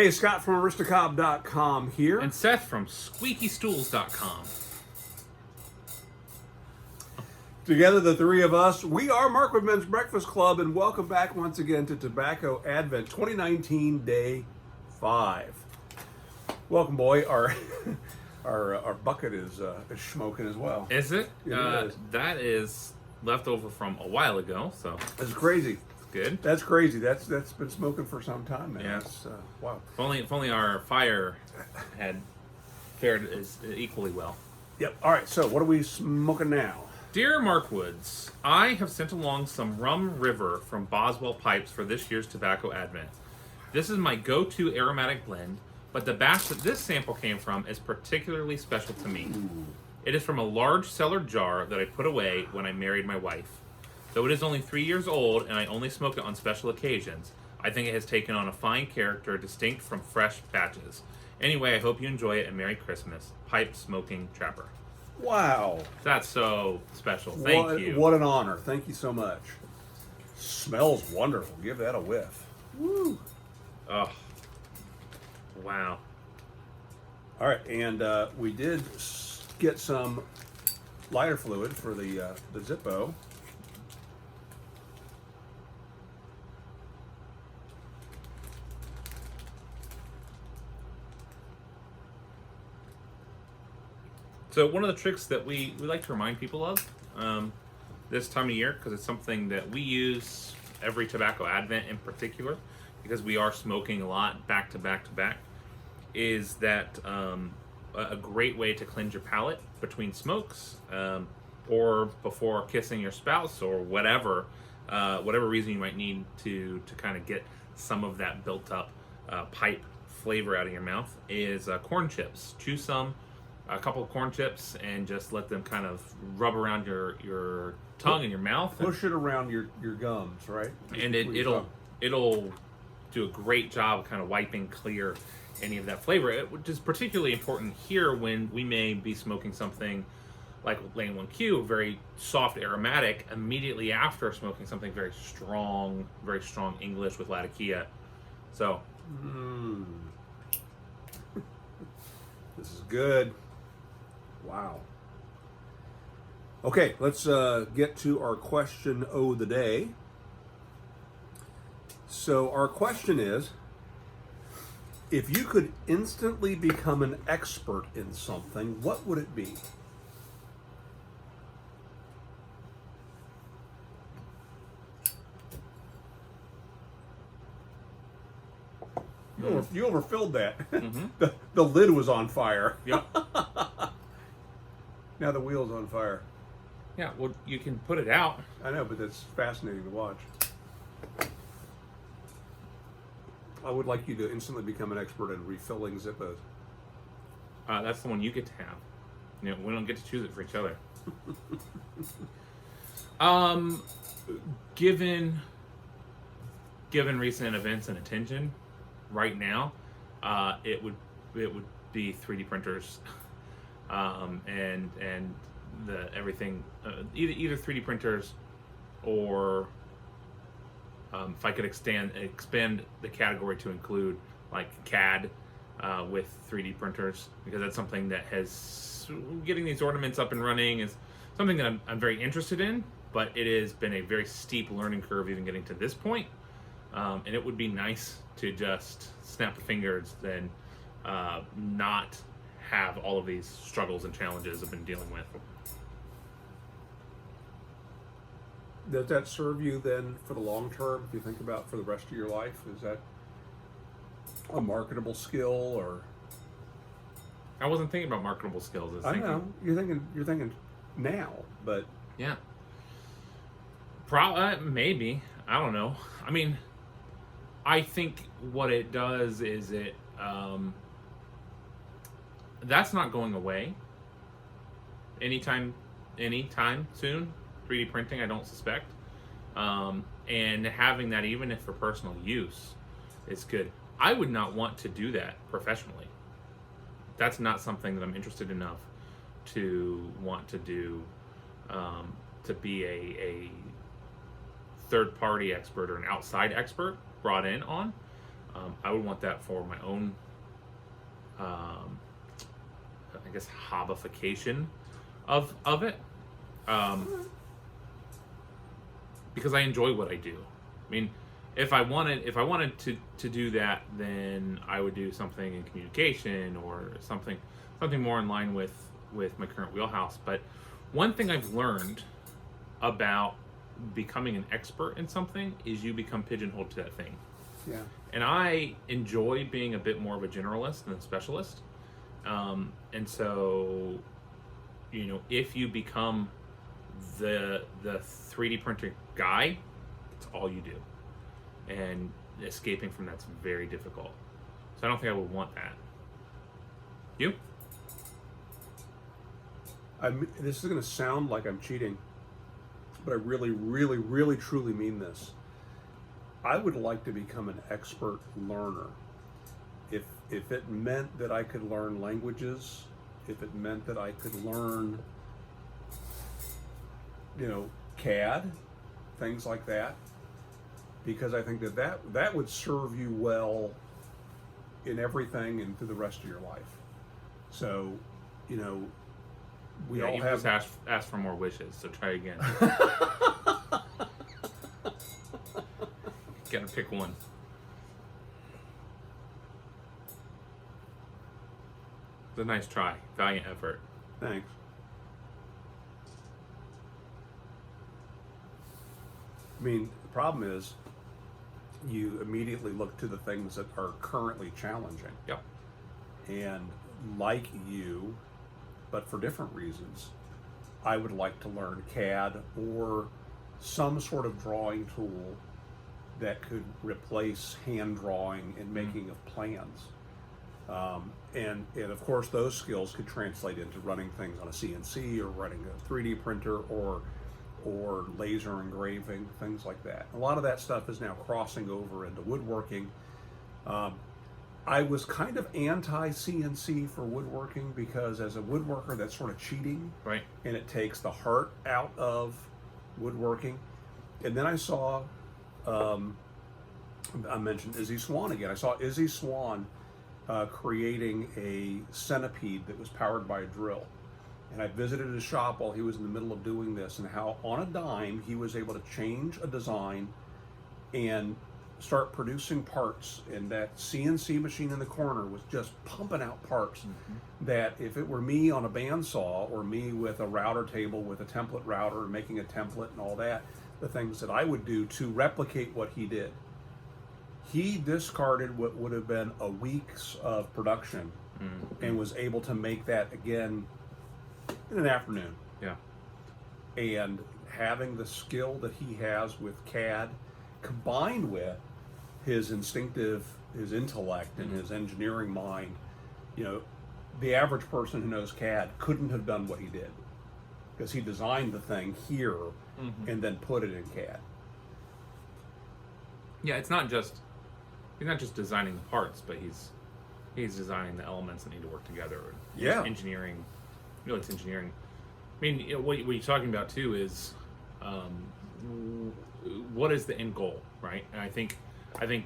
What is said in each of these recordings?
Hey, Scott from Aristocob.com here. And Seth from SqueakyStools.com. Together, the three of us, we are Mark Woodman's Breakfast Club, and welcome back once again to Tobacco Advent 2019 Day 5. Welcome, boy. Our bucket is smoking as well. Is it? Yeah, it is. That is leftover from a while ago, so That's crazy. it's good. That's crazy. That's been smoking for some time now. Yeah. That's, wow. If only our fire had fared as equally well. Yep. All right. So, what are we smoking now? Dear Mark Woods, I have sent along some Rum River from Boswell Pipes for this year's Tobacco Advent. This is my go-to aromatic blend, but the batch that this sample came from is particularly special to me. It is from a large cellar jar that I put away when I married my wife. Though it is only 3 years old and I only smoke it on special occasions, I think it has taken on a fine character distinct from fresh batches. Anyway, I hope you enjoy it and Merry Christmas. Pipe Smoking Trapper. Wow. That's so special. Thank you. What an honor. Thank you so much. Smells wonderful. Give that a whiff. Woo. Oh. Wow. All right, and we did get some lighter fluid for the Zippo. So one of the tricks that we like to remind people of this time of year, because it's something that we use every Tobacco Advent in particular, because we are smoking a lot back to back to back, is that a great way to cleanse your palate between smokes or before kissing your spouse or whatever reason you might need to kind of get some of that built up pipe flavor out of your mouth is corn chips. Chew a couple of corn chips and just let them kind of rub around your tongue and your mouth. Push it around your gums, right? And it'll do a great job of kind of wiping clear any of that flavor, which is particularly important here when we may be smoking something like Lane 1Q, very soft aromatic, immediately after smoking something very strong English with Latakia. So. This is good. Wow. Okay, let's get to our question of the day. So our question is, if you could instantly become an expert in something, what would it be? You overfilled that. Mm-hmm. The lid was on fire. Yep. Now the wheel's on fire. Yeah, well, you can put it out. I know, but that's fascinating to watch. I would like you to instantly become an expert in refilling Zippos. That's the one you get to have. You know, we don't get to choose it for each other. Given recent events and attention, right now, it would be 3D printers, and the everything either 3D printers or if I could expand the category to include like CAD with 3D printers, because that's something that has getting these ornaments up and running is something that I'm very interested in, but it has been a very steep learning curve even getting to this point. And it would be nice to just snap the fingers and not have all of these struggles and challenges I've been dealing with. Does that serve you then for the long term, if you think about for the rest of your life? Is that a marketable skill, or? I wasn't thinking about marketable skills. I know you're thinking now, but yeah, maybe, I don't know. I mean, I think what it does is that's not going away anytime soon. 3D printing, I don't suspect. And having that, even if for personal use, is good. I would not want to do that professionally. That's not something that I'm interested enough to want to do, to be a third-party expert or an outside expert brought in on. I would want that for my own, I guess, hobbification of it, because I enjoy what I do. I mean, if I wanted to do that, then I would do something in communication or something more in line with my current wheelhouse. But one thing I've learned about becoming an expert in something is you become pigeonholed to that thing. Yeah. And I enjoy being a bit more of a generalist than a specialist. And so, if you become the 3D printer guy, that's all you do. And escaping from that's very difficult. So I don't think I would want that. You? This is going to sound like I'm cheating, but I really, really, really, truly mean this. I would like to become an expert learner. If it meant that I could learn languages, if it meant that I could learn, CAD, things like that, because I think that would serve you well in everything and through the rest of your life. So, we all have just ask for more wishes. So try again. Gotta pick one. It's a nice try. Valiant effort. Thanks. I mean, the problem is you immediately look to the things that are currently challenging. Yep. And like you, but for different reasons, I would like to learn CAD or some sort of drawing tool that could replace hand drawing and making of plans. And of course, those skills could translate into running things on a CNC or running a 3D printer or laser engraving, things like that. A lot of that stuff is now crossing over into woodworking. I was kind of anti-CNC for woodworking because as a woodworker, that's sort of cheating. Right. And it takes the heart out of woodworking. And then I saw, I mentioned Izzy Swan again. I saw Izzy Swan creating a centipede that was powered by a drill. And I visited his shop while he was in the middle of doing this, and how on a dime he was able to change a design and start producing parts. And that CNC machine in the corner was just pumping out parts that if it were me on a bandsaw or me with a router table with a template router making a template and all that, the things that I would do to replicate what he did. He discarded what would have been a week's of production and was able to make that again in an afternoon. Yeah. And having the skill that he has with CAD combined with his intellect and his engineering mind, the average person who knows CAD couldn't have done what he did because he designed the thing here and then put it in CAD. Yeah, he's not just designing the parts, but he's designing the elements that need to work together. Yeah. Engineering. It's engineering. I mean, what you're talking about too is what is the end goal, right? And I think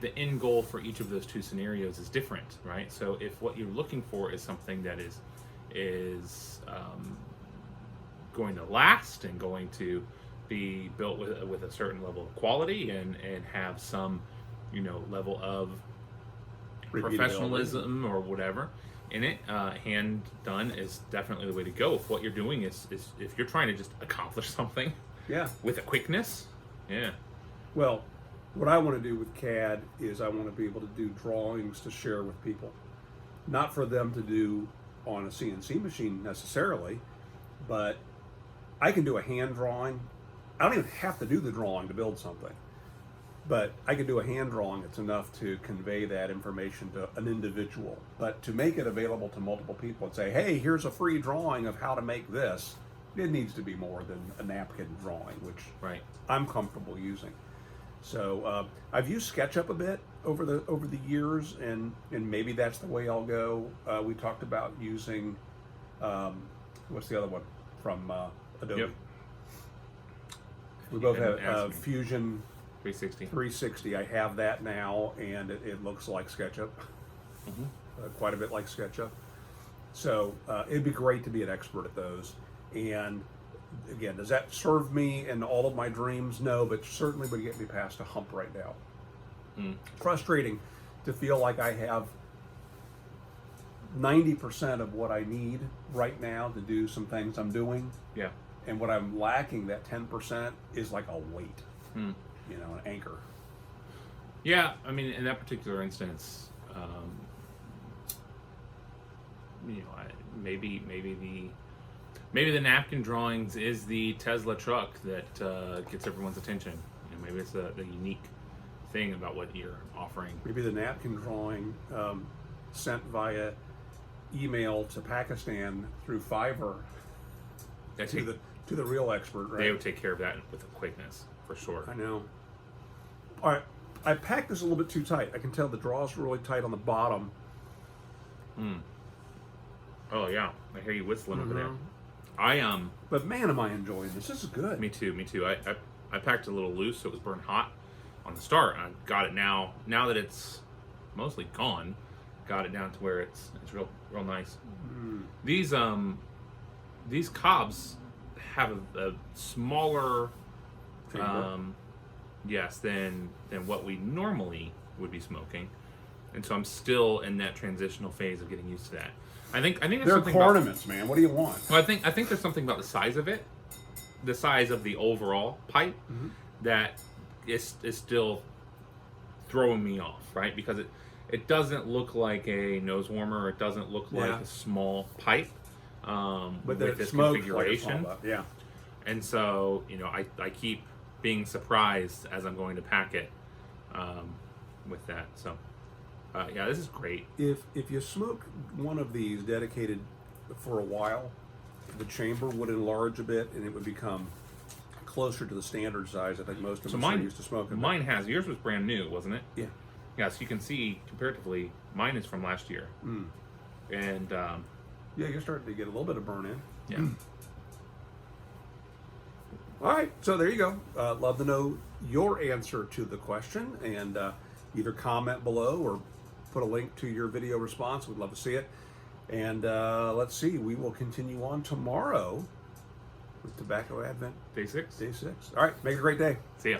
the end goal for each of those two scenarios is different, right? So if what you're looking for is something that is going to last and going to be built with a certain level of quality and have some level of professionalism or whatever in it, hand done is definitely the way to go. If what you're doing is if you're trying to just accomplish something with a quickness, Well, what I want to do with CAD is I want to be able to do drawings to share with people. Not for them to do on a CNC machine necessarily, but I can do a hand drawing. I don't even have to do the drawing to build something. But I could do a hand drawing that's enough to convey that information to an individual. But to make it available to multiple people and say, hey, here's a free drawing of how to make this, it needs to be more than a napkin drawing, which I'm comfortable using. So I've used SketchUp a bit over the years, and maybe that's the way I'll go. We talked about using, what's the other one from Adobe? Yep. We both have Fusion. 360. 360. I have that now, and it looks like SketchUp, quite a bit like SketchUp. So it'd be great to be an expert at those. And again, does that serve me in all of my dreams? No, but certainly would get me past a hump right now. Frustrating to feel like I have 90% of what I need right now to do some things I'm doing. Yeah. And what I'm lacking, that 10%, is like a weight, an anchor. Yeah, I mean, in that particular instance, maybe the napkin drawings is the Tesla truck that gets everyone's attention. Maybe it's the unique thing about what you're offering. Maybe the napkin drawing sent via email to Pakistan through Fiverr to the real expert, right? They would take care of that with a quickness, for sure. I know. All right, I packed this a little bit too tight. I can tell the draw's really tight on the bottom. Oh yeah, I hear you whistling over there. But man, am I enjoying this. This is good. Me too. I packed it a little loose, so it was burning hot on the start. I got it now that it's mostly gone. Got it down to where it's real nice. These cobs have a smaller yes than what we normally would be smoking, and so I'm still in that transitional phase of getting used to that. I think there's they're something ornaments, man. What do you want? Well, I think there's something about the size of it, the size of the overall pipe, that is still throwing me off, right? Because it doesn't look like a nose warmer. It doesn't look like a small pipe with this configuration. Yeah. And so, I keep being surprised as I'm going to pack it with that. So, yeah, this is great. If you smoke one of these dedicated for a while, the chamber would enlarge a bit and it would become closer to the standard size I think most of us are used to smoking. Mine has. Yours was brand new, wasn't it? Yeah. Yeah, so you can see comparatively, mine is from last year. And yeah, you're starting to get a little bit of burn in. Yeah. All right, so there you go. Love to know your answer to the question, and either comment below or put a link to your video response. We'd love to see it. And let's see, we will continue on tomorrow with Tobacco Advent. Day 6. Day 6. All right, make it a great day. See ya.